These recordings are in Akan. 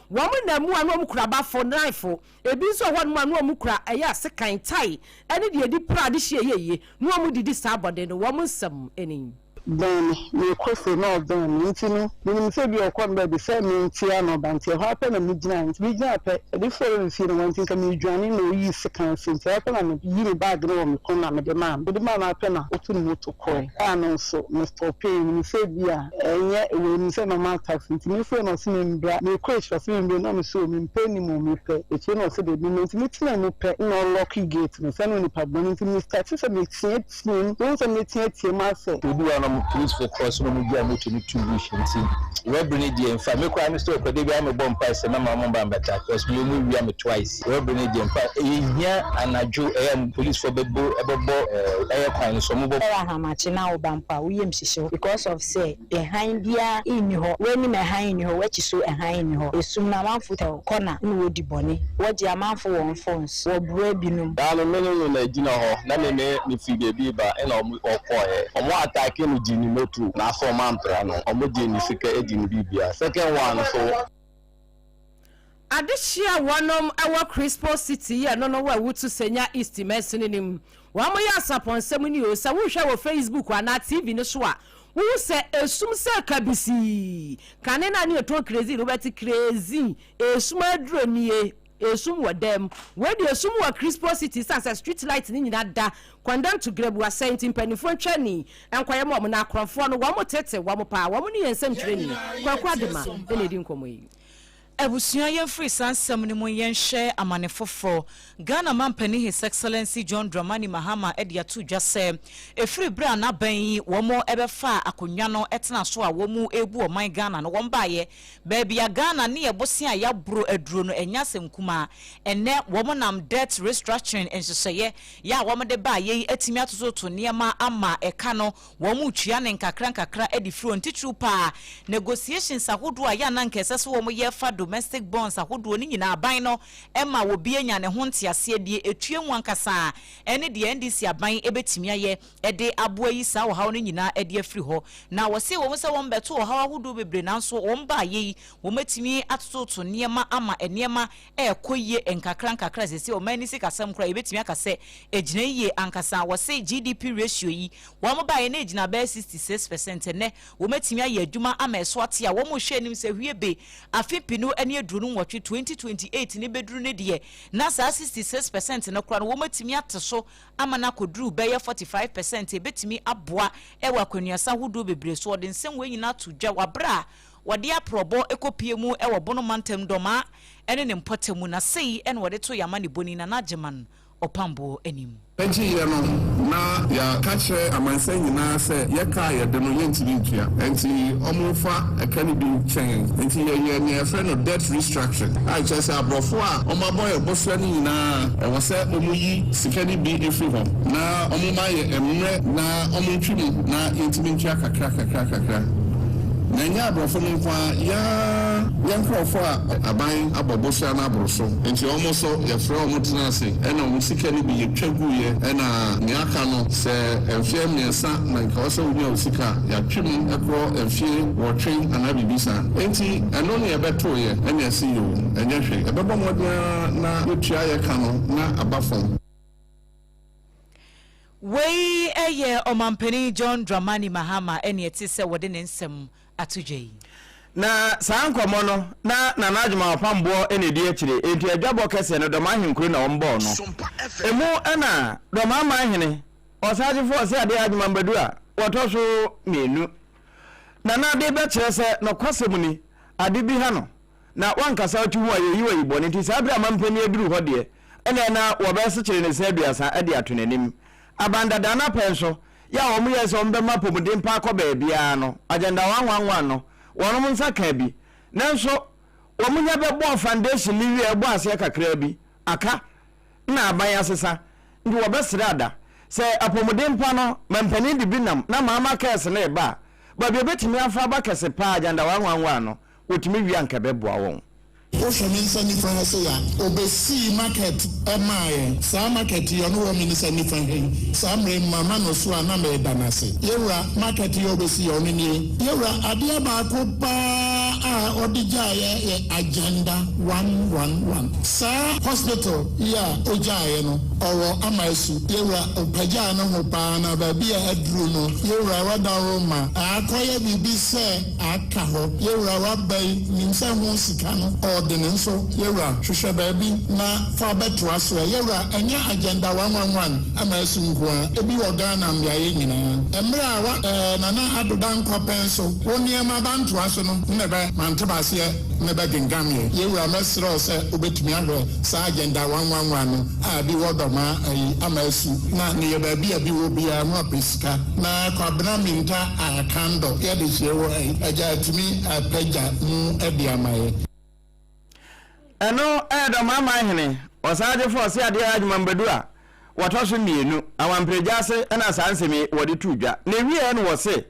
wo mu na mu anu omukura ba for knife ebi so ho no anu omukura eya sekan tai ene de edi pra de hie yeye no omu didi sabode no wo mu nsam eni then me kwese no then ntinu ni se bi okon ba bi se me ntia no bantie ho ape na me gina ape e for fi no wantin ka me dwane no yi sekan sinti ape na me yi bag no me kon na me de man na ape na otu ni moto ko no so me stop ni se bi a enye we ni se no matter sinti me fe no se me mbra me kwese se me mbra no me so me mpeni mo me pe e che no se de bi me tina me pe no lock gate me se no ni pabon nti me start se me tie no se me tie ma se police for cross no media no to 2 weeks nti we bring the infa me kwa me store kwa dey be am bomb price na ma mo ba mbata cause me we am twice we bring the infa ehia anajo police for bebo kwan so mo bo hamachi na obampa we yem hihye because of say behind dia in ho when me behind ho wachi so behind ho esum na manfo corner no wodi bone wodi amanfo won phones wo bro binum da no me no na gina ho na me fi bebi ba e na omo attack no di ni motu na so mampra no omo di ni sika edi ni bibia second one so adishia wonom awa Crispo City ya no wa wutu senya East Mesininim wa mo ya saponsem ni o sa wo hwe wo Facebook ana TV ni so a wo se esum se kabisi kane na ni eto crazy Robert crazy esum adro nie esum wodem we de esum wa Crispo City sansa street light ni nyina da condemn to grab wa saint impenifo twani enkoye mo na akrofo no wa mo tete wa mo pa wa mo ni ensem twani kwakwa dema ene di nkomo yi Ebusuya ye free sansam ni mo yenhye amane foforo Ghana Mampani His Excellency John Dramani Mahama ediatu dwase efiri bra na ban yi wo mo ebefa akonwa no etena so a wo mu ebu oman Ghana no wo mbaye baby ya Ghana ne ye bosia ya bro aduro no enya semkuma enne wo mo nam debt restructuring enhyehyeye ya wo mo de ba ye etimi atoso to niema ama eka no wo mu twia ne nkakra edifiro ntitru pa negotiations ahodo a ya na nkese so wo mo ye fa domestic bonds ahodo ni nyina aban no ema wo bie nya ne ho ntiase die etue nwankasa ene de NDC aban ebetimi aye ede aboa yi sa wo hawo ni nyina ede afiri ho na wo se wo se wo mbeto wo hawo ahodo bebre nanso wo mba ye wo metimi atoto niema ama eniema ekoye nkakra sese o mani sikasam kra ebetimi akase ejina ye ankasa wo se GDP ratio yi wo mba ye na ejina ba 66% ne wo metimi aye adwuma ama eso ate a wo mo hwe nim se hwiebe afipinu ene aduru no watwe 2028 ne beduru ne de na sa 66% na kra no wo matimi ateso ama na koduru be 45% ebetimi aboa ewa kwanuasa hodo bebre so de nsem we nyina to dwa wabra wode aprobo ekopie mu ewo bono mantem doma ene ne mpotemu na sei ene wode to yama ne boni na najeman opambo enim Eji ye no na ya kache amanse nyina se ye ka ye de no yentiri ntua enti omofa ekani bi chen enti ye ne fe no debt restructuring I just abrofo a omaboy bosua ni nyina e wo se omuyi sikani bi efi ho na omuma ye emre na omuntwimi na yentiri ntua kakra Nanya abrofo nkwa ya nkrofo aban abobosia na abroso enti omoso ye frɛ omutena ase ena omusika ni bi yetwagu ye ena ne aka no se emfie miensa na nka oso uni osika ya twem ekro emfie wotwe anabibisa enti eno ne yebeto ye ena ase yo enye hwe ebebo modena na wetua ye ka no na abafon Wei eye Omampani John Dramani Mahama ene etise wode ne nsem atujei na sankomo no na najuma opambo ene die akire enti adwabo kese no do mahinkuru na ombo no emu ana do mama hene osaje fo se ade adwuma mbadu a woto so menu na de be kire se no kwasemu ni ade bi ha no na wankasa otu hu ayeyi wa yibo ne ti sabra mampani aduru ho de ene na wo be se kire ne se aduasa ade atonanim abanda dana penso ya omu yeso mbe mapomuden pa ko baabia no agenda 111 no wono nsa ka bi nanso omunya bebo foundation ni wi ebo ase kakra bi aka na aban asesa ndi wo besrada se apomuden pa no mampani di binam na mama kese na eba ba bi betimi afa ba kese pa agenda 111 no wotimi wi anka bebo awon Ocean Minister Nifan say obesi market emaye. Sa market you no Minister Nifan. Some mama no so na me danase. Yewra market you obesi onini. Yewra adia ba ko ba odija ye agenda 111. Sa hospital ya ojaye no owo amaisu. Yewra opaja na ho pa na ba bia aduru no. Yewra wada roma akoye bibi se aka ho. Yewra wabai nimsa ho sika no ordinance so yewra hwehwe baabi na fa beto aso yewra anya agenda 111 amaisu nkoa ebi wo Ghana mbiaye nyina emre a nana adoda nkwapen so woniema banto aso no nebe mantebase nebe gengamye yewra mesro se obetumi ahwe sa agenda 111 no abi wodoma amaisu na ne yebaabi abi wo bia no apesika na kwabena minta akando yede hyewo aja tumi apeja mu ebiamaye eno edo mama hene osaje fo se ade adwuma mbedua watoso mienu awamprejase na sansemi wode tudwa ne wie no wose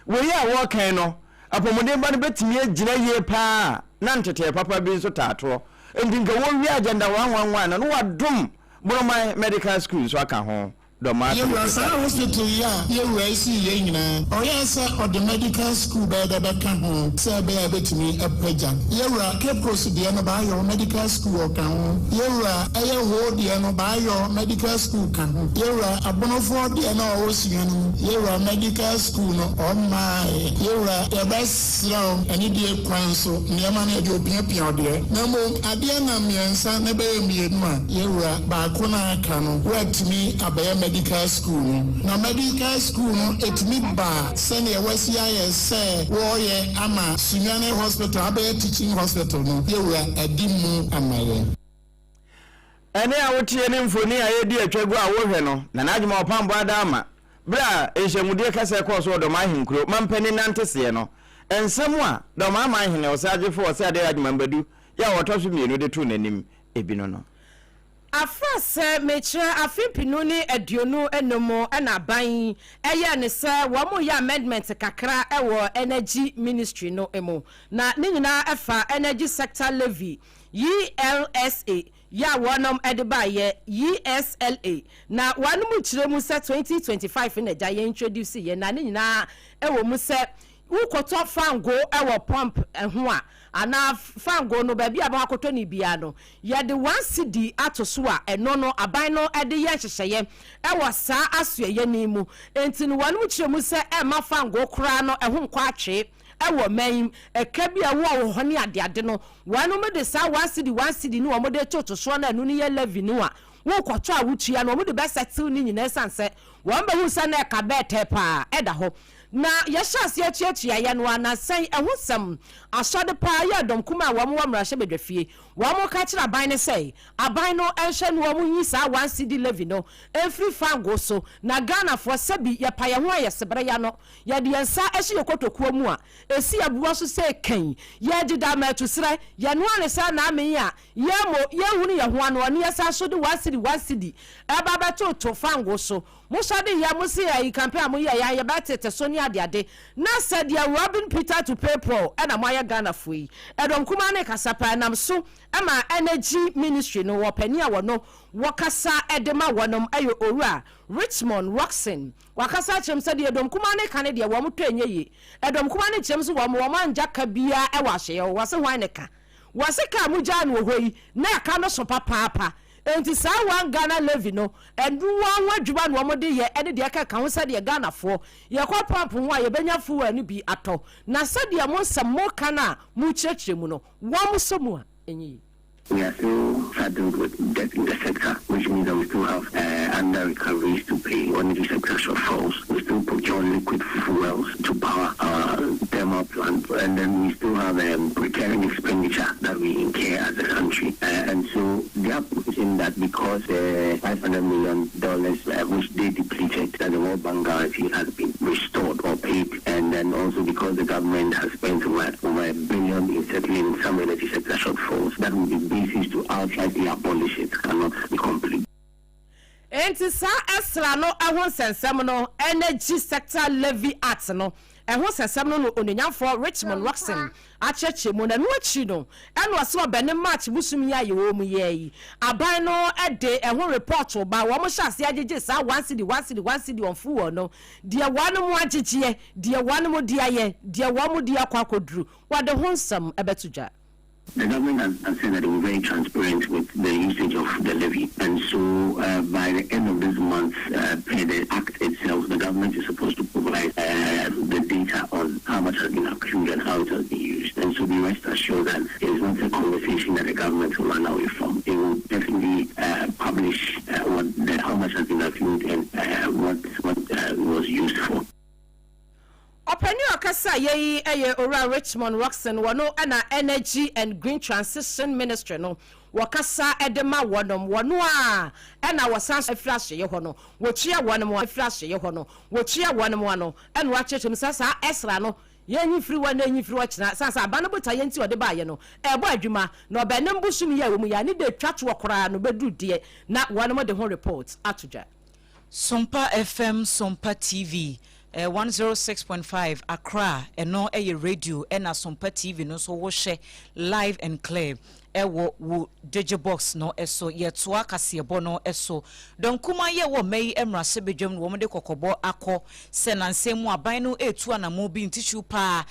we ya wo kan no apomode ba ne betimi agina ye pa na ntete papa bi so tato ndinga wo wie agenda 111 no wadom boroma medical school so aka ho Yewra sa hospital ya yewra isi ye nyina oyasa of the medical school be da ka ho se be abetimi apaja yewra kepros de no ba yo medical school ka ho yewra aye ho de no ba yo medical school ka ho yewra abonofo de no o si no yewra medical school no on my yewra e ba sro ani de kwan so niam na de opiapia de na mo ade na miensa na be mienu a yewra ba ko na aka no watimi abaya medical school na medical school etimi ba sene wasi aye se wo ye ama Sunyane hospital abe teaching hospital no yewura adimu amaye ene a wotie ne mfoni a yedi atwagu a wo hwe no na najuma opambo adama bra ehyemude kase ko so do mahinkro mampani nantese no ensemu a do mama hene osaje fo ose ade ajuma mbadu ya wotoso mienu de tu nanim ebino no afase meche afimpinu ni aduonu enomo na ban eye ne se wo mo ya amendment kakra ewo energy ministry no emo na ne nyina efa energy sector levy ELSA ya wonom edeba ye ESLA na wanum kiremu se 2025 na ja ye introduce ye na ne nyina ewo mu se ukoto fango ewo pump ho a ana fango no ba bia ba akoto ni bia no ye de 1 cedi atoso a eno no aban no ede ye hyehyeye ewo saa asoye ni mu enti no wanum kiremu se e ma fango kra no ho nkwa atwe ewo maim eka bia wo ho ne ade no wanum de saa 1 cedi ni wo mo de totoso na enu ni ye levy ni a wo kwato a wutua no mo de be settle ni nyina sanse wo mba hu se na eka bete pa eda ho na yashas ya chiachia ya no anasan ehusam asode pa ya dom kuma wa mo mrahye bedwafie wa mo ka kira aban ne sei aban no enhye no mo yi sa 1 cedi levy no every fango so na Ghana for sabi ya pa ya ho ayesebra ya no ya de ensa ehye yokotokuo mu a esi abuwa so sei kan ya dida ma tusre ya no ane sa na amen ya ye hunu ya ho ano ne ya sa so de 1 cedi aba beto to fango so mo sade ya mo se ya campaign mo ya ba tete so ni ade na said ya Robin Peter to PayPal na mo ya Ghana foi edom kuma ne kasapa nam so ama energy ministry no wo pani a wo no wakasa edema wonom ayo owura Richmond Roxon wakasa chem said edom kuma ne kane de wo mo twenye yi edom kuma ne chem so wo mo anja ka bia e wa hye wo se hwan ne ka wase ka mu ja no hoyi na ka no so papa enti sa wan Ghana levy no endu wan wadwuma no omode ye ene de ka ka ho sa de Ghana fo ye kwa pump ho a ye benya fu ani bi ato na sa de mo samo kana mu chechire mu no wa mo so mu a enyi. We are still saddled with debt in the sector, which means that we still have under recoveries to pay on the sector shortfalls. We still procure liquid fuels to power our thermal plant, and then we still have recurring expenditure that we incur as a country. And so they are pushing that because the $500 million which they depleted, that the World Bank guarantee has been restored or paid, and then also because the government has spent over $1 billion in settling some energy sector shortfalls, that will be basis to outrightly abolish it cannot be complete. Enti sa esra no ahon sensem no energy sector levy act no ɛho sɛsɛm no ononyamfo Richmond Roxon acheche mo na no achi no ɛno ase obene match busum ya ye wo mu ye aban no ɛde ɛho report ba wo mo hyase agege saa 1 city on full no de wanu mu agegeye de wanu mu de aye de wo mu de akwakoduru wade ho nsam ɛbetuja. The government has said that they were very transparent with the usage of the levy. And so by the end of this month, per the act itself, the government is supposed to provide the data on how much has been accrued and how it has been used. And so be rest assured that it is not a conversation that the government will run away from. It will definitely publish how much has been accrued and what it was used for. Openi akasa yeyi eye ora Richmond Roxon wono ana energy and green transition ministry no wakasa edema wono a ana wasan afrashe ye hono wotua wono afrashe ye hono wotua wono ano ena wachechim sasa esra no yenyi firi wana yenyi firi wachina sasa abano bota yenti ode ba ye no ebo adwuma na obenem busum ye wo mu ya ni de twatwo kora no bedu de na wono mo de ho report atoja. Sompa FM, Sompa TV 106.5 Accra eno eye radio ena Sompa TV no so wo hye live and clear wo digibox no eso ye toa kasebo no eso don kuma ye wo mai emrase bedwam wo mde kokobo akọ se nansemu aban no etu anamo bi ntishu pa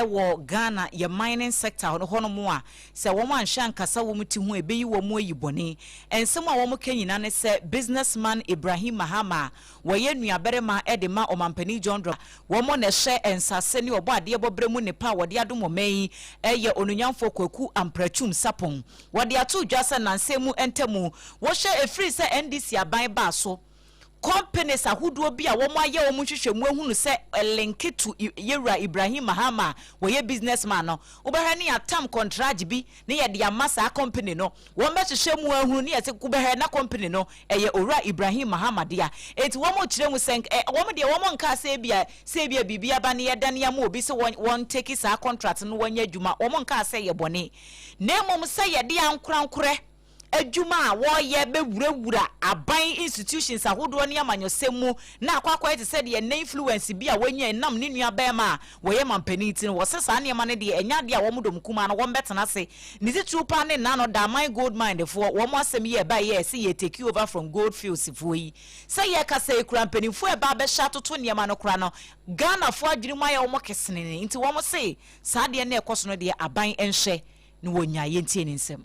wo Ghana ye mining sector no hono mo a se wo man hyan kasa wo mti hu ebeyi wo mo ayibone ensem a wo mo kanyina ne se businessman Ibrahim Mahama wo ye nuabere ma edema omampani John Dra wo mo ne hye ensase ne obo ade bobremu ne pa wo de adom mai eye onunyamfo kwaku amprachum sapon wadi atu dwasa nansemu entemu wo hye efri se NDC aban ba so companies ahudo bi a wo mo aye wo mo hwehwemu ehunu se link to Yewura Ibrahim Mahama wo ye businessman no wo behwe ne atam contract bi ne ye de amasa company no wo mehwehwemu ehunu ne ye se ku behwe na company no eye Owura Ibrahim Mahama dia eti wo mo kire mu sen wo mo de wo mo nka se bia bibia ba ne ye dan ya mo obi se won take sa contract no wanya adwuma wo mo nka se ye bone na mom se ye de ankorankore adwuma a wo ye bewurawura aban institutions ahodo ne amanyosemu na akwakwa ete se de na influence bi a wanya nam ne nua bema wo ye mampani tin wo se sa ne ma ne de enya de a wo modom kuma na wo betena se ni titu pa ne na no da my gold mine for wo mo asem ye ba ye se ye take over from gold fields for yi se ye ka se kura mpanifo e ba be sha toto ne ma no kura no Ghana fo adwiri mu aye wo mo kesene ne nti wo mo se sa de na ekoso no de aban enhye ne wonya ye ntie ne nsem.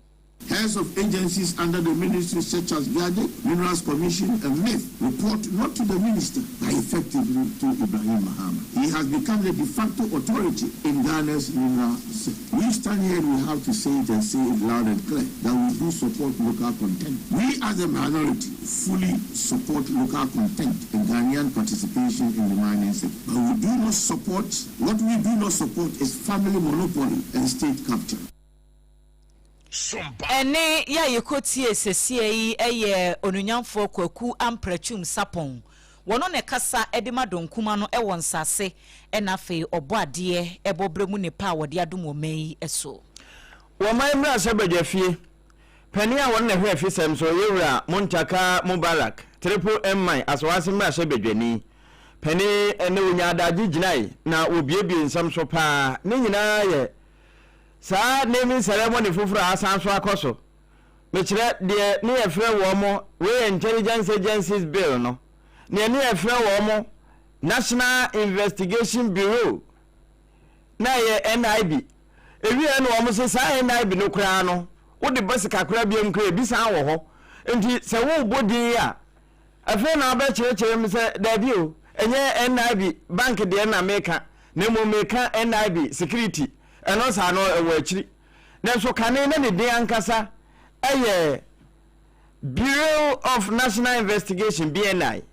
Heads of agencies under the ministry such as Gade, Minerals Commission and MIF report not to the minister but effectively to Ibrahim Mahama. He has become the de facto authority in Ghana's mineral sector. We stand here and we have to say it and say it loud and clear that we do support local content. We as a minority fully support local content and Ghanaian participation in the mining sector. But we do not support, what we do not support is family monopoly and state capture. Ene ya yekoti esesie yi eye onunyamfo kwaku amprachum sapon wono ne kasa edema donkuma no ewon sase enafe oboade ebobremu ne pa wode adom omei eso wo mai mra sebejafie pani a won ne hwe afisem so Yewura Muntaka Mubarak triple M aswase mra sebedwani pani ene wonya adaji ginai na obiebie nsam so pa ne nyina ye sa naming ceremony fufura asanso akoso me kire de ne efre wo mo we intelligence agencies bill no ne efre wo mo National Investigation Bureau na ye NIB ewi ene wo mo se sa NIB no kura no wo de basi kakura biem kura bi san wo ho enti se wo bodin a afre na ba kire me se da bi o enye NIB bank de na meka na mo meka NIB security eno sa no ewo akiri nenso kane na ne de ankasa eye Bureau of National Investigation BNI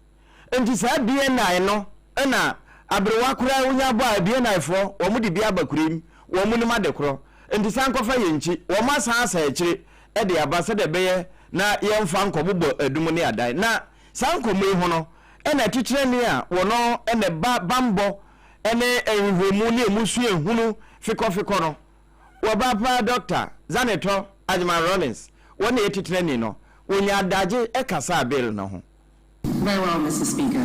enti sa BNI no na abrewa kura unya bo BNI fo wo mu de bia bakurim wo mu ni madekro enti san kofa yenchi wo ma san asa akiri e de abasa de beye na yemfa nkobobo adum ne adan na san komo ho no na tikire ni a wo no na bambo ene ehwemu ne emusu ehunu fiko no wabapa Dr. Zaneto Ajima Rollins woni etitire ni no wonya adaje ekasa bill no ho. Very well, Mr. Speaker.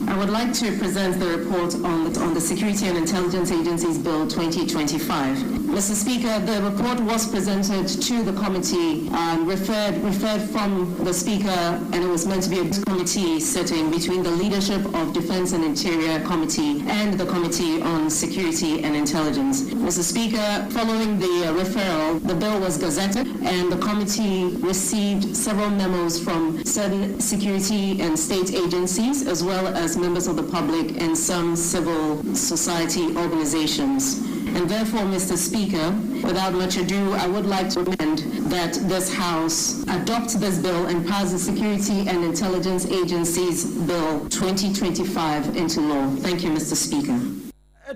I would like to present the report on the Security and Intelligence Agencies Bill 2025. Mr. Speaker, the report was presented to the committee, referred from the Speaker, and it was meant to be a committee sitting between the leadership of Defense and Interior Committee and the Committee on Security and Intelligence. Mr. Speaker, following the referral, the bill was gazetted and the committee received several memos from certain security and state agencies as well as members of the public and some civil society organizations. And therefore, Mr. Speaker, without much ado, I would like to recommend that this House adopt this bill and pass the Security and Intelligence Agencies Bill 2025 into law. Thank you, Mr. Speaker.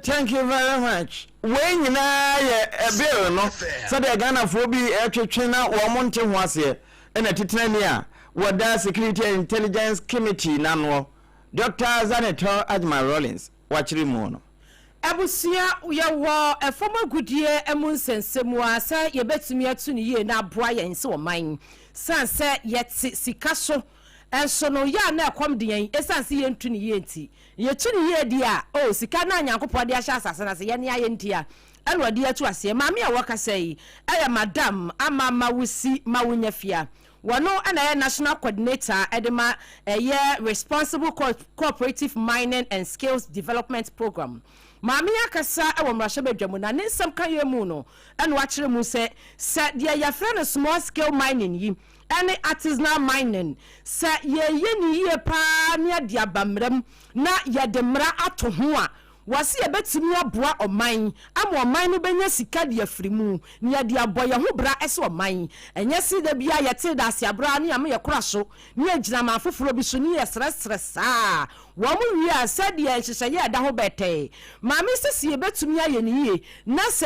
Thank you very much. When you know a bill, no, so the Ghana phobia China or Monte Wase and a Titania, what does Security and Intelligence Committee Nano, Dr. Zanetor Admiral Rollins, watch Rimono. Abusia ya wo a former good year emunsen semua sa ye betumi atuni ye na aboa ye nse o man san se ye sikaso enso no ya na ekom de yen esan se ye ntuni ye nti ye tuni ye dia o sika na nyankopɔ de ahya asase na se ye ne aye ntia eno de atu ase maami a waka sei aya madam ama mawusi mawunyafia wano ana national coordinator edema responsible cooperative mining and skills development program. Mami akasa ewo mrahye bedwamu na nsem kan yemu no eno akire mu se dia ya frɛ small scale mining yi any artisanal mining se ye ni ye pa ne dia bamram na ye de mra ato ho a wase ye betimi aboa oman ama oman no benya sika de afrimu ne ye de aboye ho bra ese oman enye si da bia ye te da se abra ne am ye kora so ne agina ma foforo bi so ne ye sresresa wo mu wi a se de hyehyɛ ye da ho bete maami sisi ye betumi aye ne ye na se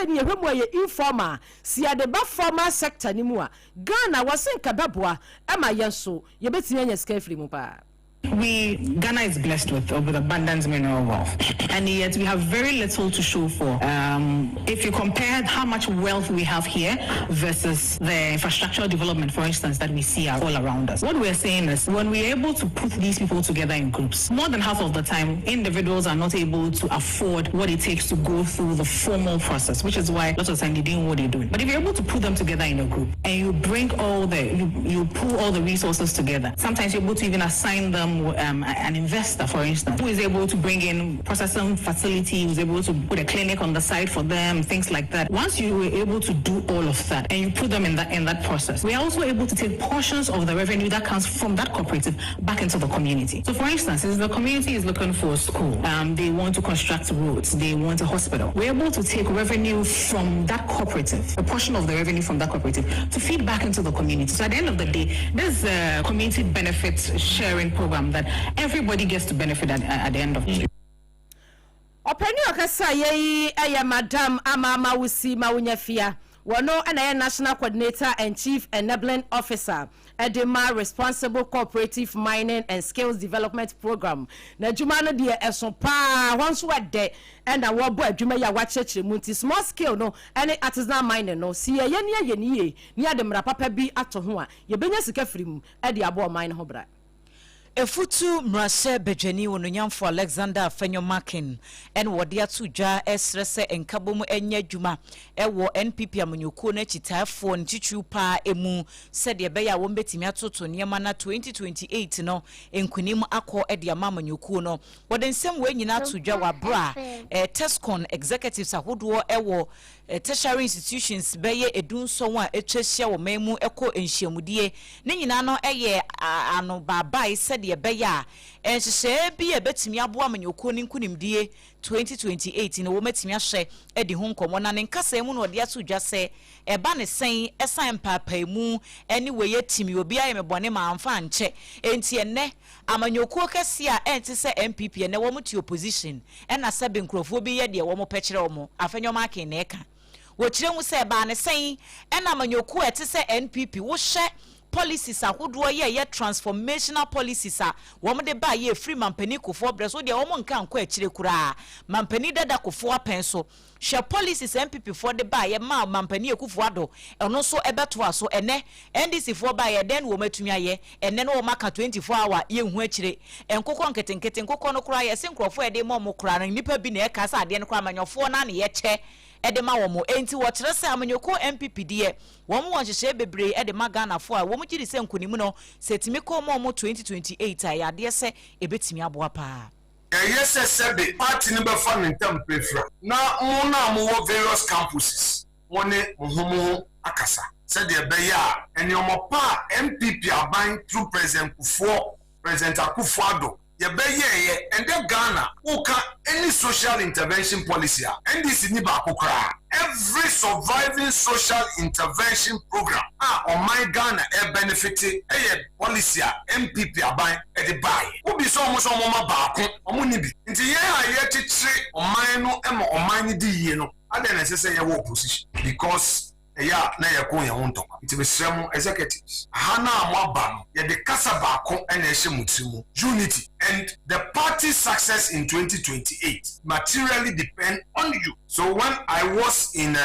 ne hwemu ye informal si ya de ba formal sector ni mu a Ghana wase nka beboa ama ye so ye betimi anya sika afrimu pa. Ghana is blessed with abundant mineral wealth, and yet we have very little to show for. If you compare how much wealth we have here versus the infrastructural development, for instance, that we see all around us, what we're saying is when we're able to put these people together in groups, more than half of the time, individuals are not able to afford what it takes to go through the formal process, which is why lots of times they're doing what they're doing. But if you're able to put them together in a group and you bring you pull all the resources together, sometimes you're able to even assign them an investor, for instance, who is able to bring in processing facility, who is able to put a clinic on the side for them, things like that. Once you were able to do all of that and you put them in that process, we are also able to take portions of the revenue that comes from that cooperative back into the community. So, for instance, if the community is looking for a school, they want to construct roads, they want a hospital, we're able to take revenue from that cooperative, a portion of the revenue from that cooperative, to feed back into the community. So at the end of the day, there's a community benefit sharing program that everybody gets to benefit at the end of the day. Openi okasa ye madam ama wusi mawunyafia wano ana national coordinator and chief enabling officer edema responsible cooperative mining and skills development program na juma no de esompa wonso ade and wo bo adwuma ya wachechire munti small scale no any artisanal mining no si ye ni ademra papa bi ato ho a ye benya sika firim e de abo mine ho bra. Efutu mrase bejeni wononyamfo Alexander Fenyo Makin en wode atudwa esrese enkabom enya dwuma ewo NPP amanyoko na chitaafo nchichu pa emu said ye beya wo betimi atoto niema na 2028 no enkunim akọ ede amanyoko no wode nsem we nyina atudwa wabra Tescon executives ahodo ewo tertiary institutions beye edunso wa etwehia wo memu eko enhyiamudie ne nyina no eye ano babai said ye beya enhye bi e betimi abo amanyoko ni nkunimdie 2028 no wo metimi ahye edi ho nkomo na ne nkasa emu no ode atudwa se eba ne sen esan papa emu anyway yetimi obi aye mebone ma amfa nche enti enne amanyoko kase a enti se MPP ene wo muti opposition ena sabe nkrofo bi ye de wo mo pekire wo mo Afenyo Makin na eka wo kire mu se eba ne sen ena amanyoko eti se NPP wo hye policies ahodoɔ ye transformational policies a wɔn de ba ye free mampani kofo bre so de wɔn nka nkɔ akyire kura mampani dada kofo apen so hwɛ policies MPP for de ba ye ma mampani ekufo ado ɛno so ɛbɛto aso ɛnɛ NDC for ba ye den wɔn atumi ayɛ ɛnɛ no wɔn aka 24 hour ye hu akyire enkokɔ nketenkete nkokɔ no kura ye senkrofo ɛde mo kura nipa bi na ɛka sa ade no kura manyɔfo na ne ye kyɛ edema womo enti wo kire se amanyoko MPP de womo won hyehye bebre edema Ghana fo a womo giri se nkonimu no setimi ko mo 2028 a ade se ebetimi aboa pa yes sebe party ni be fa ntem prefra na mo na mo wo various campuses woni muhumu akasa se de be ya eni omo pa MPP aban through President Akufo-Addo ye be ye and then Ghana uka any social intervention policy and this ni ba kokra every surviving social intervention program on my Ghana e benefit e policy MPP aban e de buy obi so mo ma ba ko omo ni bi nti ye ye chichire on my no e mo on my ni di ye no ade na se ye wo opposition because ya na ye ko ye wonto nti be srem executives hana amaba ye de kasa ba ko na ehye mutimu unity and the party's success in 2028 materially depend on you. So when I was in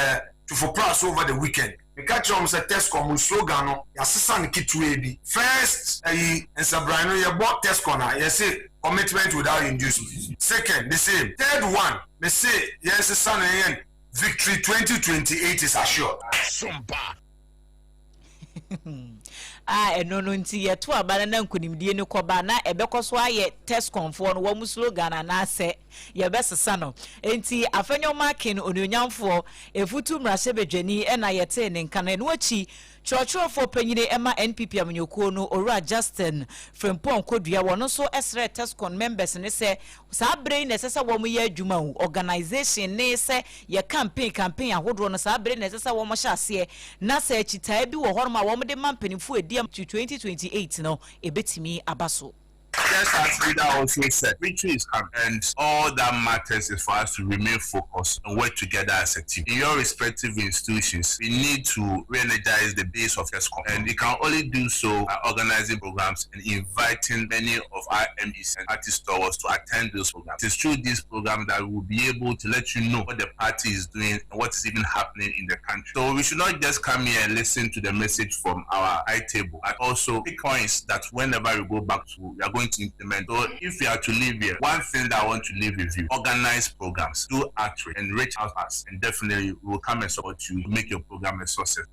Tufopras over the weekend, the catcher on the test common slogan no yasesa kitwe bi first Sabrino ye bought test corner you say commitment without inducement. Second the same. Third one they say yes son victory 2028 is assured. SOMPA eno no nti ye to abana na nkonimdie ne koba na ebekoso aye test conform wo mu slogan na ase ye besesa no enti afenyo makin ononyamfo efutu mrase bedwani na ye te ne nkana no achi churchofo panyine ema NPP amanyoko no Ora Justin Frempon Kodua wono so esre testcon members ne se sa brain ne sesa wo mu ye adwuma hu organization ne se ye campaign ahodo no sa brain ne sesa wo mo hyase na sa achitaa bi wo horoma wo mo de mampanifo ediam 2028 no ebetimi abaso. Just as leader also said, victory is coming, and all that matters is for us to remain focused and work together as a team. In your respective institutions, we need to re-energize the base of ESCOM, and we can only do so by organizing programs and inviting many of our MPs and party stalwarts to attend those programs. It is through these programs that we will be able to let you know what the party is doing and what is even happening in the country. So we should not just come here and listen to the message from our high table, but also pick points that whenever we go back to, we are going to implement. So if you are to live here, one thing that I want to leave with you: organize programs, do outreach, and reach out to us, and definitely we will come and support you to make your program a success.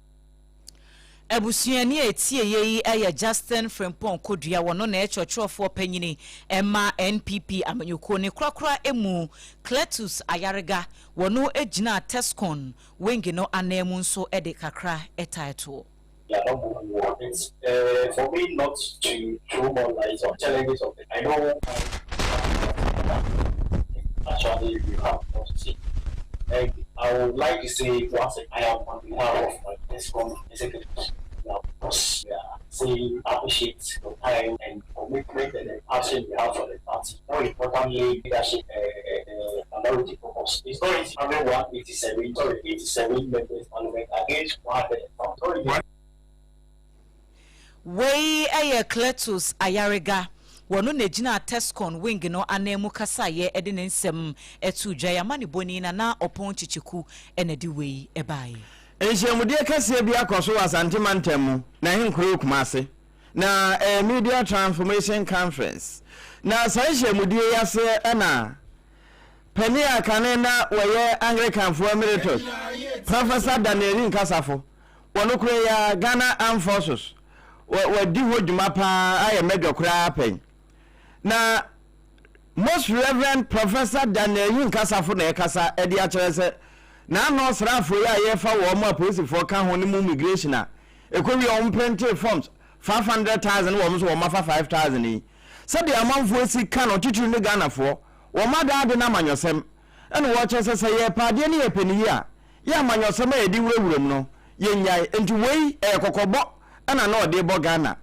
Ebusuani etie ye eye Justin Frempon Kodua wono na echochrofo panyini Emma NPP amanyoko ne krakra emu Cletus Ayarega wono ejina Tescon wengi no anemu nso ede kakra etitle. It's for me not to throw more light on challenges of it. I know actually you have to see. And I would like to say once I am on behalf of my ESCOM executives. Now, of course, say appreciate your time and commitment and action you have for the party. More importantly, leadership minority focus. It's not easy. 187 members parliament against 100. Way aye Cletus Ayarega wono nejina Tescon wing no anemu kasaye edine nsem etu dwayamani boni na opon chichiku enedi wei ebae enhemudie kase bia koso asante mantemu na hinkuru kumase na media transformation conference na sa enhemudie yase na penia kanena woye Anglican for Emeritus Professor Daniel Nkasafo wono kure ya Ghana Armed Forces wadi hodwuma pa aye medwo kura pen na most reverend Professor Daniel Nkasafo na ekasa edi a kire se na no srafo ya ye fa wo ma police for kan ho ni mu immigration a ekowi on plenty forms 500,000 wo mo so wo ma fa 5,000 yi se de amanfo si kan otitiri ni Ghana fo wo ma da de na manyosem ene wo kire se ye pa de ni ye peni ya ya manyosem edi wurawuram no ye nyai enti wei kokobo ana no de bo Ghana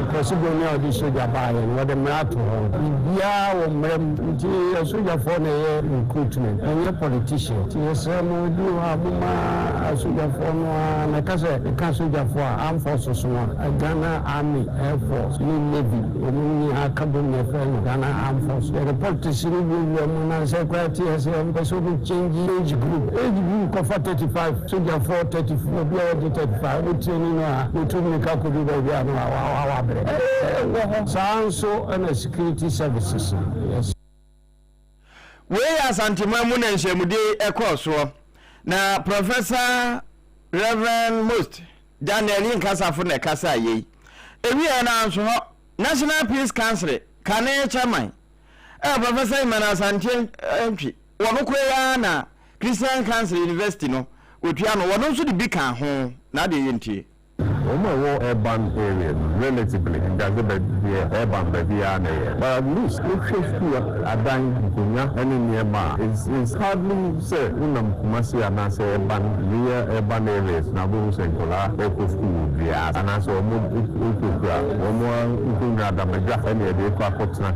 possible now this soldier buy and what the matter bia o mrem nti soldier for na recruitment and politician ti esemo du abuma soldier for no na kase ka soldier for armed forces no Ghana Army Air Force ni Navy oni akabon friend Ghana Armed Force the politician will na secretary TSM person will change age group for 35 soldier for 34 bia 35 we training no we to make up do bia no so and security services yes we as antimamu na nshemudi ekoso na Professor Reverend Most Daniel Nkasafo na kasa yi ewi na nso National Peace Council kane chairman Professor Imana Santie entwi wono koya na Christian Council University no otua no wono nso de bi kan ho na de yenti urban area relatively in the urban area, but at least if school are dying it's hardly say Kumasi and say urban areas now we say Kola eco school and as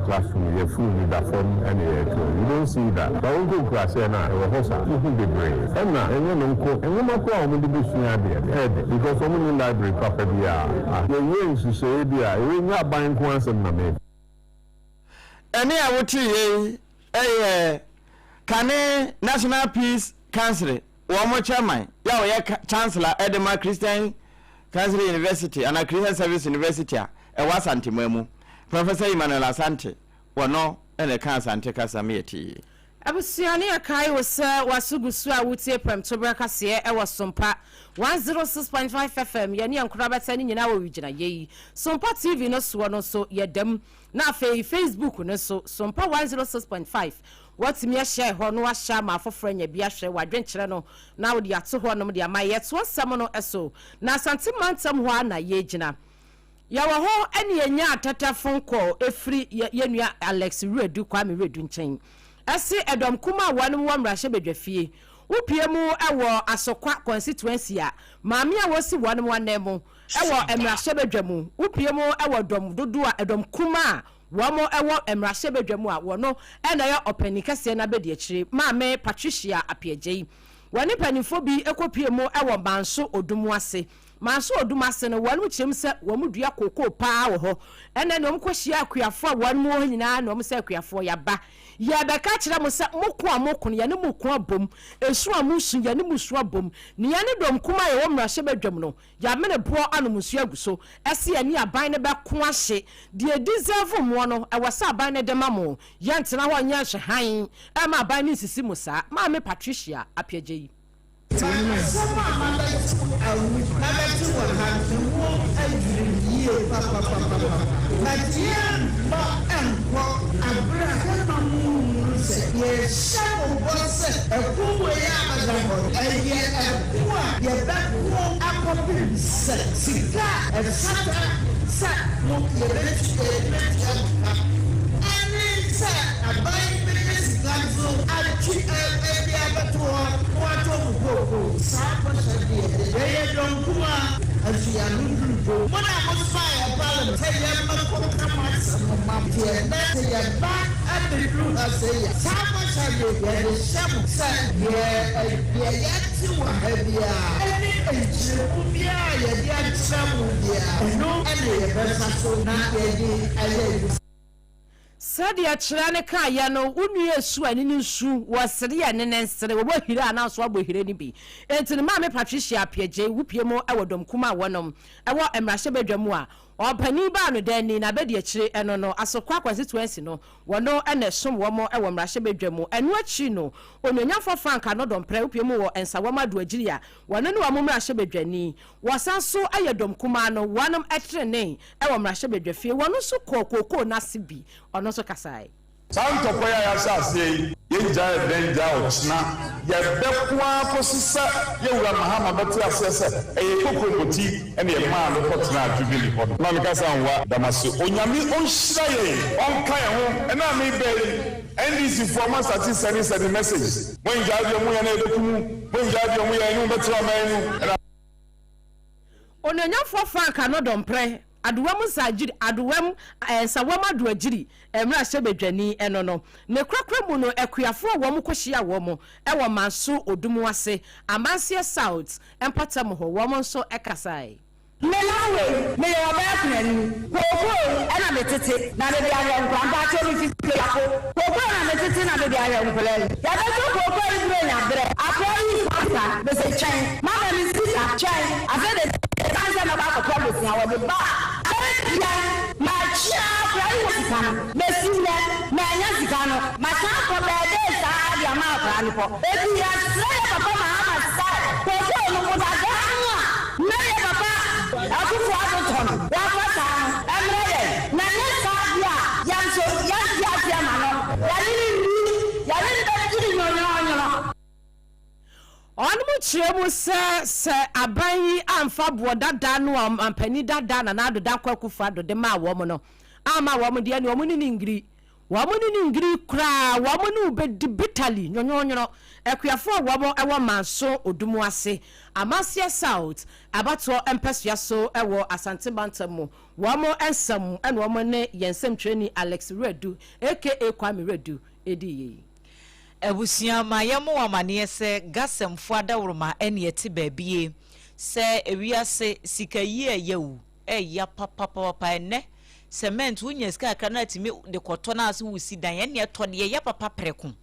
classroom you full with the phone and you don't see that but we go class now be brave and because only library Any I would Kane National Peace Council, one more chairman, Chancellor Edema Christian Council University and a Christian Service University, a was antimemu, Professor Emmanuel Asante, or no, and a cancer and take us a meeting. Abusiani akai wasugusu a wutie pem tobraka se e SOMPA 106.5 FM yani ankrabata ni nyina wo wigina yeyi SOMPA TV no so no so yedem na Facebook no so SOMPA 106.5 what me share ho no ahya ma afofra nya bia hwe wadwenkyere no na wo de ato ho no de amaye to asem no eso na asante mantam ho ana yegina yawo ho ene enya atatafon ko efri yenua Alex Redu Kwame Redu nchen Asi edom kuma wanum wamrahye bedwafie upiemu ewo asokwa constituency a maami a wosi wanum wanemu ewo emrahye bedwamu upiemu ewo dom dodo a edom kuma wamo ewo emrahye bedwamu a wono ena ya openikase na bedi akire maame Patricia Apiejei wani panifo bi ekopiemu ewo manso odumu ase manso odumu ase no wanu kyem se wamudua kokoo paa wo ho ena no mkohia akuafo a wanu ho nyina no mse akuafo yaba ya beka kire mo se moko amoko ya ne moko abom esu amusu ya ne musu abom ne ya ne dom kuma ye wo mrahye bedwam no ya mene bo anomusu aguso ese ya ni aban ne be ko ahye de deserve mo no e wasa aban ne de mamo ya ntena ho anya hye han e ma aban ne sisi musa ma me Patricia Apiejei Sadia chirane ka ya no unu esu ani nsu wasere ya nenensere wo bohire ana so abohire ni bi entini ma me Patricia Apiejei wupiemo awodom kuma wonom ewo emrahye bedwamu a opani ba no dani na bedi akire eno no asokwa constituency no wono ene som womo ewo emrahye bedwamu enu achi no onyanyafo franka no dompre wupiemo wo ensa womadu agiri a wono ne womo emrahye bedwani wasanso ayedom kuma no wonom etrene ewo emrahye bedwafie wono so kokoko na sibi ono so kasai Santo Koya Yasasi, Yenja Benja Ochna, Yabekwa Posisa, Yura Mahama Batu Assessor, a Kokomoti, and a man of Potna Jubilee. Mamikasanwa, Damasu, Onyami, Onshaye, on Kayaho, and I may be. And these informers are sending the message. When Javier when Javier Betra. Onanya for Frank, no don't pray. adowam sajiri adowam sawam adowagiri emra shebedwani eno no ne krakra mu no akuafo wo mo kohia wo mo e wo manso odumu ase amansie south empatam ho wo mo nso ekasai Melawe, me yo ba kunani. Koko e na metete na be dia yo nkwanta cho mi fi yako. Koko na metete na be dia yo nkwala. Ya be so koko e bre na bre. Akori fasa be se chen. Ma be mi sisa chen. Afa de kanza na ba ko promise ya wo be ba. Ya ma chia pra yo sikana. Me sinle me anya sikano. Ma cha ko be de sa dia ma pra ni po. E bi ya se papa ma ama sa. Koko no mo da ga. Me papa akufu adoton wa fata emrede na ne sabia yanso yantia mano yalini da jiri nyonyo onmu chiemu se aban amfa bo dada no ampani dada na nado da kwakufu ado de ma wo mo no ama wo mo de ne wo mo ni ngiri kra wo mo no be bitally nyonyo ekuafo wo mo ewo manso odumu ase amasie south abato empesua so ewo asante bantam wo mo ensam ene wo mo ne yensem training Alex Redu aka Kwame Redu ediye ebusia mayemo amane se gasemfo adawroma ene yeti baabie se ewiase sikayi yewu ya papa ene cement wunya ska akra timi de koto na ase wusi dan ene to de ya papa preku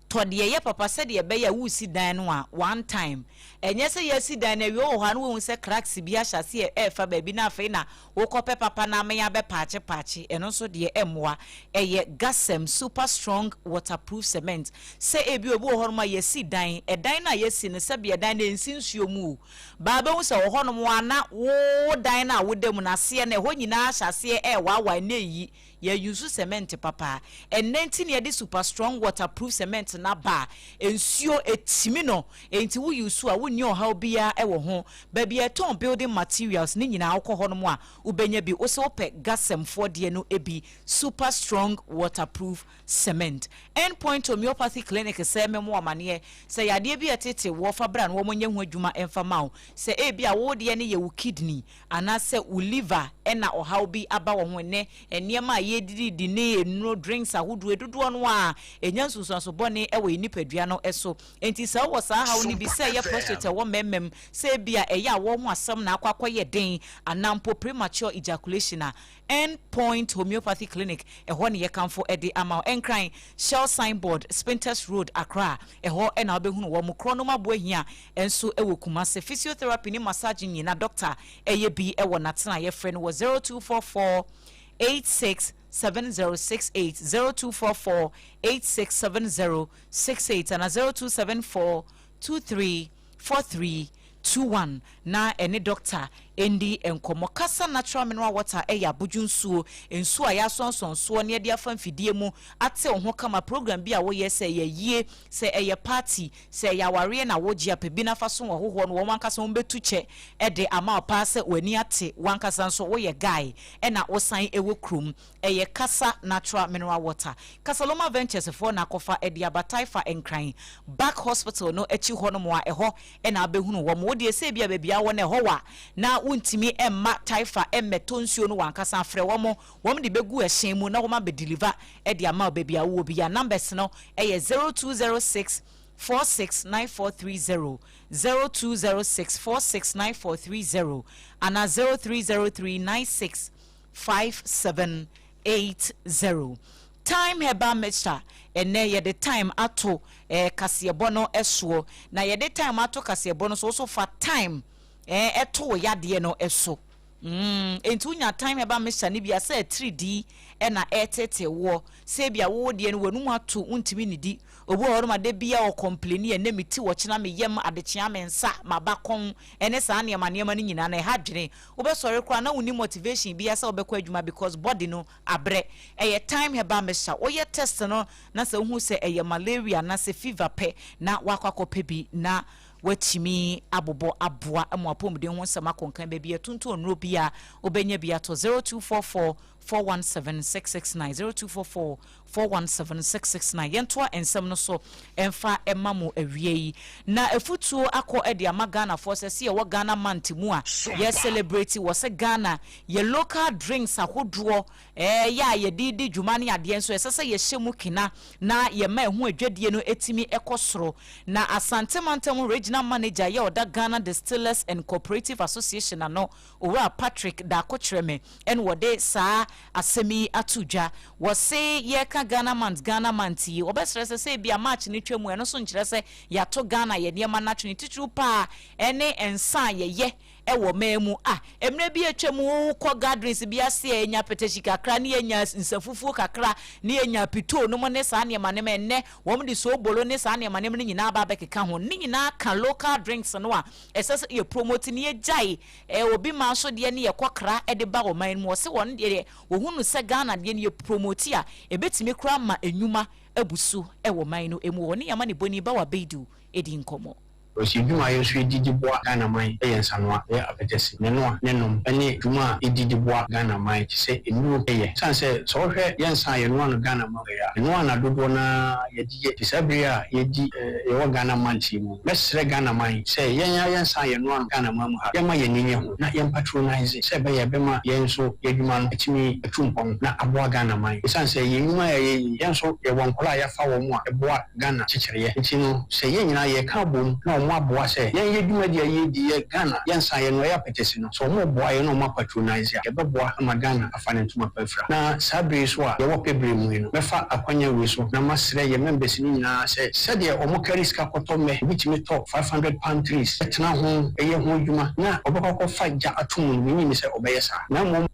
to de ya papa se de be ya wusi dan no a one time enye se ya si dan na wi o ha no wu se cracks bi ahase e fa baabi na afi na wo kope papa na me ya be pache eno so de emwa eye gasem super strong waterproof cement se ebi obi o horoma ya si dan dan na ya si ne se be dan na ensinsuo mu baba wu se wo honom ana wo dan na wo dem na se na ho nyina ahase wa na yi ya use cement papa and 19 year super strong waterproof cement na ba ensuo etimi no enti wo use a wonni oha bia e wo ho ba bia ton building materials ni nyina akọ no mo a ubenya bi wo se ope gasemfo de no ebi super strong waterproof cement endpoint homeopathy clinic se memo amane se yade bi etete wo fa bra no wo monye ho adwuma emfa mawo se ebi a wo de ne ye wo kidney ana se wo liver ena oha bi aba wo ho ne eniema yedidi ne no drinks ahodo edodo no a enya nsusuaso bone e we nipadua no eso enti se wo sa ha woni bi se ye prostate wo memmem se bia eya wo ho asam na akwakoye den anampo premature ejaculation a endpoint homeopathy clinic ho ne ye kanfo e de ama enkran shell signboard Spinters Road Accra ho e na obehunu wo mo krono mabo ahia enso e wo Kumase physiotherapy ni massage nyina doctor eye bi e wo natena ye frɛ no 0244 867068 0244 867068 and 0274 234321 na ene doctor endi enkomo kasa natural mineral water eya bujunsuo ensuo ya sonsonso ne de afa mfidie mu ate ho kama program bi a wo yese yeye se eye party se ya ware na woji apebi na faso wo hoho no wankasa wo betu che ede ama pa se wani ate wankasa nso wo ye guy e na osan ewo krum eye kasa natural mineral water Kasaloma Ventures for na kofa ede abataifa enkran back hospital no echi ho no mo a eho e na abehunu wo mo de se bia bia wo na eho wa na untimi emma taifa emmeto nsuo no wankasa afre wo de begu ehyen mu na wo ma be deliver e de ama baby awo bi ya numbers no eye 0206 469430 0206 469430 and 0303 965780 time heba mixture ene ye the time ato kasebo no eso na ye the time ato kasebo no so for time eto yade no eso entunya time eba mixture ni bia say 3D na etete wo say bia wo de no wanum ato untimi nidi obo horoma de bia o complain ye nemiti wo kina me yem adechia me nsa mabakon ene sa ne ma ne nyina na ha dwene wo be sori kwa na woni motivation bia say obekọ adwuma because body no abre eye time heba mixture wo ye test no na say hu say eye malaria na say fever pe na wakwakope bi na watimi abobo aboa amo apomde ho nsema konkan ba bia tuntu onro bia obenya bia to 0244 417 669 yentoa ensem no so emfa emamo awie na efutuo akọ ede amagana forces ye wo Ghana mantimu a ye celebrate wo se Ghana ye local drinks ahodro ya ye didi dwumane ade enso esese ye hyemu kina na ye ma ehu adwadie no etimi ekosoro na Asante Mantem regional manager ye oda Ghana Distillers and Cooperative Association ano Owura Patrick da kokreme en wode saa asemi atuja wose ye ka Ghana manti obesrese se bia match ni twemu eno so nkyerese ya to Ghana ye niema na twini titru pa ene ensa ye ewo memu emre bi atwemu ko gatherings bi ase enya peteshi kakra ne enya nsafufu kakra ne enya pito no mo ne sa ne mane enne wo mo de so bolo ne sa ne mane ne nyina ba bekeka ho ne nyina ka local drinks no a esese ye promote ne ye jai obi ma so de ne ye kokra e de ba wo man mu se won de wo hunu se Ghana de ne ye promote a ebetimi kra ma enyuma abusu ewo man no emu wo ne yama ne boni ba wa beidu edi nkomo Osiduma yesu edidibwa Ghana man eyensanwa ya apetesi nenoa nenom ene duma edidibwa Ghana man se enu eye sanse so hwe yensan ye no Ghana man ya eno na dodo na yediye tisabria yedi ye Ghana man timu mesre Ghana man se yensan ye no Ghana man ha yema yeninye ho na yem patronize se be ye bema yenso yeduma no etimi etumpon na aboa Ghana man sanse yenuma ye yenso ye wonkola ya fa wo mu a eboa Ghana chichireye ntino se yenyina ye ka bom na mo aboa se yen yeduma dia yedi ye Ghana yensa ye no ya petesi no so mo boa ye no mo patronize ye beboa ama Ghana afane ntuma pafra na sabe so a ye wo pebre mu no mefa akwanya we so na masre ye members ni nyina se de omo carry ska kotome bitimi to 500 pound trees etna ho eye ho dwuma na obekọ fa ja atum ni ni se obeyesa na mo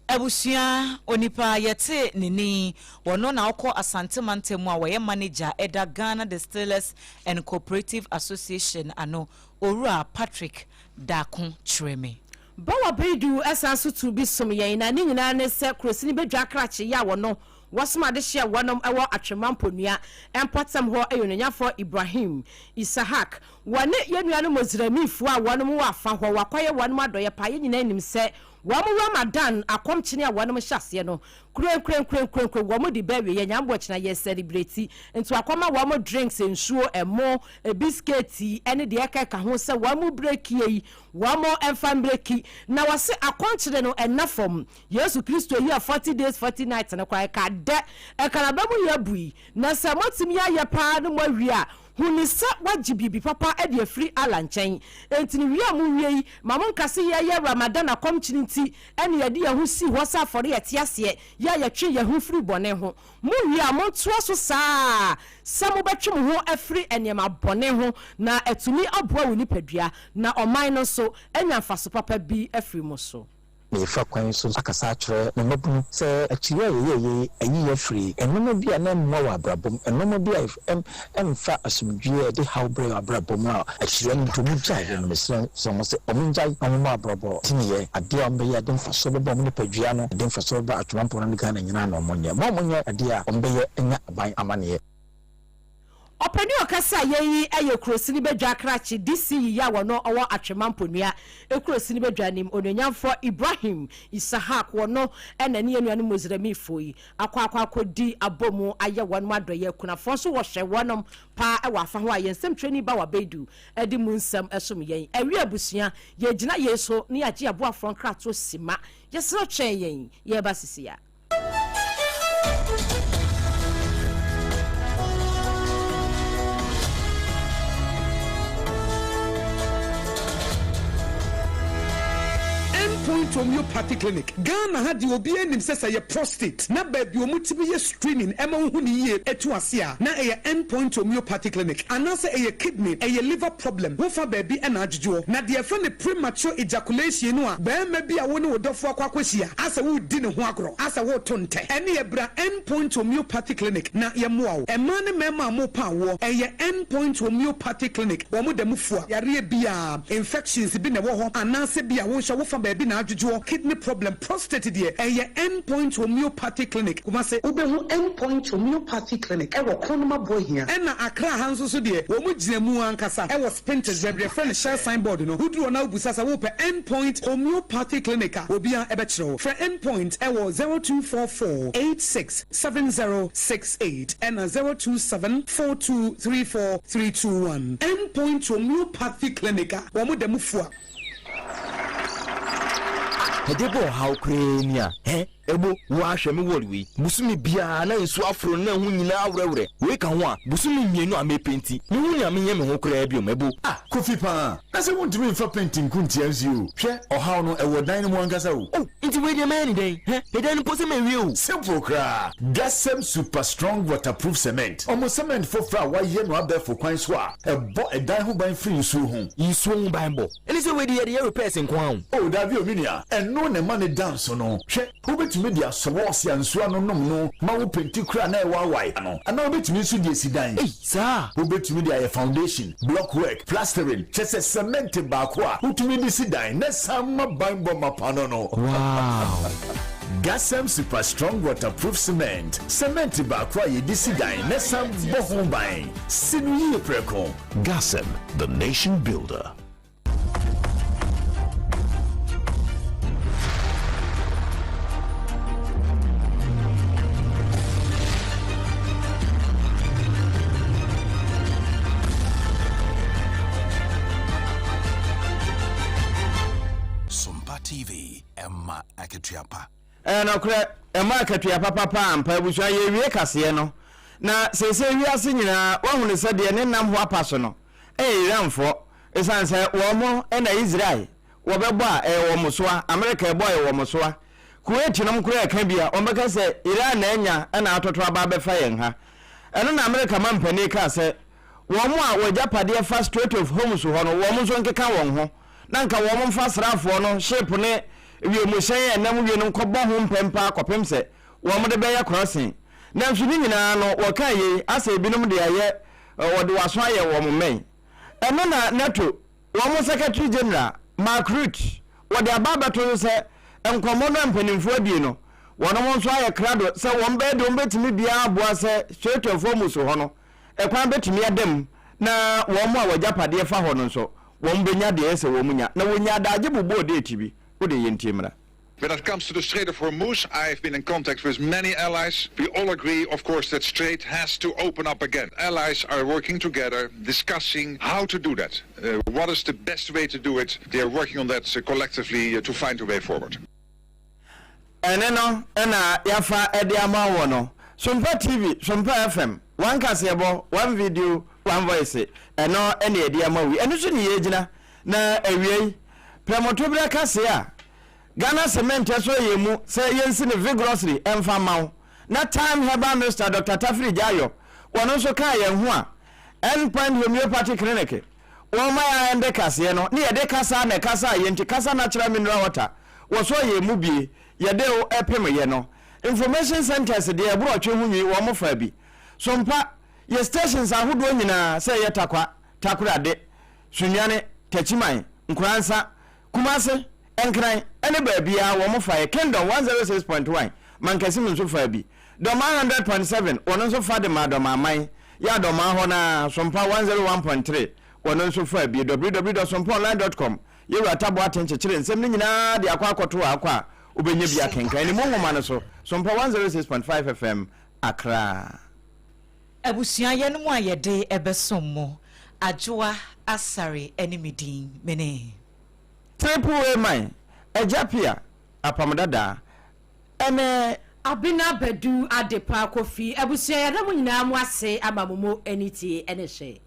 Abusia onipa yete nini wono na okọ Asante Mantem a woye manager eda Ghana Distillers and Cooperative Association ano Owura Patrick Dakon Treme bawa beidu esanso to bi som yen na ni nyina ne se krosini bedwa krache ya wono wasma de hye wonom ewo atwemamponua empatam ho eyononyafo Ibrahim Isahak wane yenua no mozramifu a wonom wa afa ho wakwaye wonom adoye pa ye nyina nim se wamu Ramadan akomchine a wonom hyase no kren womu di bewe ye nyambo china ye celebrate nti akoma womu drinks ensuo emo biscuiti ene de ekeka ho se womu break yi womu enfam breaki na wase akomchine no enafom Yesu Kristo yi 40 days 40 nights na kwa ka de ekana bamu yabui na se motimi ya pa no mawia hunisa wajibibi papa e de free alanchen entini wi amu wi mamon kase ye Ramadan akomchinti ene ye de ye hu si ho sa for ye tiase ya twe ye hu free bone ho mu wi amon to so saa samu betwe ho afri enema bone ho na etumi aboa woni padua na oman no so enya mfaso papa bi afri mo so me fa kwan so akasa atwere na mabunu se akire ye ayi ya free enoma bia na mmo wa abrabom enoma bia emfa asumdue de hawbre abrabom a akire ntomu jai no mesre so mo se omunjai omo abrabo tiniye ade ombe ya de mfa so bebo mo padua no de mfa so ba atwampo no Ghana nyina na omonye mo monye ade a ombe ye enya aban amane openi okasa yeyi eye krosini bedwa krachi DC ya wono owo atwemamponua ekrosini bedwa nim ononyamfo Ibrahim Isahak wono enani enuanu mozramifu yi akwa abomu aye wono adoye kunafo so wo hwe wonom pa e wafa ho aye nsem treni ba wa bedu edi munsam esom yen ewi abusua ye gina yeso ne age abo afron krato sima yesro twen yen ye basisia Point homeopathy clinic Ghana had you be an say prostate na baby omutibi screening ema hu ni ye etu ase a na end point homeopathy clinic anase kidney liver problem wo fa baby na adjujo na de fa ne premature ejaculation no a ba ma bi a wo ne wodofo akwakwahia asa wo di ne ho agro asa wo to nte ene ye bra end point homeopathy clinic na ye moa wo ema ne mema mo pa wo end point homeopathy clinic wo mo da mufua yare bia infections bi ne wo ho anase bia wo hwa wo fa baby na adwodwo kidney problem prostate deɛ ɛyɛ endpoint homeopathy clinic kumase wobɛhu endpoint homeopathy clinic ɛwɔ Konoma boy here ɛna Accra ha nso so deɛ wɔn mu gyina mu ankasa ɛwɔ Spintex bɛbrɛ friend share signboard no woduru na obusa sa wo pɛ endpoint homeopathy clinic a obi a ɛbɛkyerɛw for endpoint ɛwɔ 0244867068 ɛna 0274234321 endpoint homeopathy clinic a wɔn dɛm fua Hedebo how crania, Ebo, wash me worry. Busumi bia na nsu afro na hu nyina awrewre. We kan ho a busumi mienu a me penti. Me hu ya me nyem ho kra bio mebo. Ah, Kofi pa. Na se won timi fa painting kunti anzu. Hwe ohaw no ewo dan no mu ankasa o. Oh, inti we dey man den. E dan no pose me wi o. Simple kra. Gasem super strong waterproof cement. Omo cement fofra wa ye no abefo kwan so a. Ebo e dan ho ban free nsu ho. Nsu ho ban bo. Eni se we dey repairs nkwan. Oh, da bi ominia. Eno ne ma ne dance no. Hwe tumi dia sowosi anso anonom no ma wo penti kura na e wawai ano ana obetumi nso die sidan sa obetumi dia foundation block work plastering chese cement ba ko a utumi di sidan na samma bambo mapano no wow Gasem super strong waterproof cement ba ko ye di sidan na sam bohon ban sinu ye preko Gasem the nation builder. TV Emma Aketiapa no kre Emma Aketiapa papa ampa busua ye wie kase no na sese wiase nyina wahunu se de ne nam ho apaso no ramfo esanse wo mo na Israel wo bebo a wo mosoa America ebo wo mosoa Kuwait no kre ka bia o beka se Iran na enya na atoto aba befa yen ha eno na America mampani ka se wo mo a wo japade fa Strait of Hormuz ho no wo mo so nkeka won ho nanka wo mo mfa srafo no ship ne wi mo hyen enam wi no nkobɔ ho mpempa akopem se wo mo de bɛyɛ crossing na nso ni nyina no wo kan ye asa ebinom de ayɛ wo de waso ayɛ wo mo men ɛno na neto wo mo secretary general Mark Rutte wo de ababato se enkomo no mpanimfo adie no wo no mo nso ayɛ krado se wo mbe de ombetimi bia aboa se Strait of Hormuz ho no ekwan betimi adem na wo mo a wajapade fa ho no nso When it comes to the Strait of Hormuz, I've been in contact with many allies. We all agree, of course, that Strait has to open up again. Allies are working together, discussing how to do that. What is the best way to do it? They are working on that collectively to find a way forward. And then, Yafa Ediama SOMPA TV, SOMPA FM, one casebo, one video, one voice, and no any Ediama. And you see, na away, Pramotobra Cassia. Ghana cement so yemu say yensi ne vigorously emfa maw na time heba Mr. Dr. Tafri Jayo wono so ka ye ho a endpoint homeopathic clinic wo ma ya ende kase no ne ye de kasa na kasa ye nti kasa natural mineral water wo so yemu bi ye de o epem ye no information centers de e bro twe hunwi wo mo fa bi SOMPA ye stations ahodo nyina say ye takurade sunwane tachiman nkuransa kumase enkran ene baabia wo mo fa Kingdom 106.1 mankasim nso fa bi doma 100.7 wono nso fa de ma doma man ya doma ho na SOMPA 101.3 wono nso fa bi www.sompaonline.com yewa tabo atenchekire nsem ni nyina de akwakoto akwa obenya bia kenkan ni monhoma no so SOMPA 106.5 FM Accra abusua ye no mu ayede ebesommo ADWOA ASARE enimidin mene Triple man, Ejapia, APAM DADAA ABENA ADEPA Kofi, Ebusia, na mu nyina mu ase amamumo eniti ene hye.